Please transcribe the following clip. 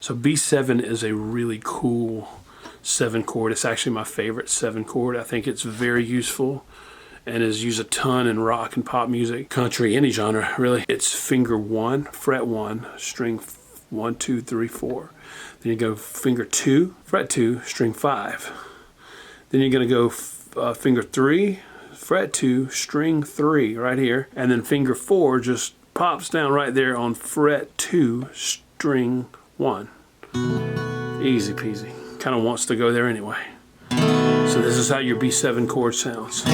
So B7 is a really cool 7 chord. It's actually my favorite 7 chord. I think it's very useful and is used a ton in rock and pop music, country, any genre really. It's finger 1, fret 1, string 1, 2, 3, 4. Then you go finger 2, fret 2, string 5. Then you're gonna go finger 3, fret 2, string 3 right here. And then finger 4 just pops down right there on fret 2, string 1. Easy peasy. Kind of wants to go there anyway. So this is how your B7 chord sounds.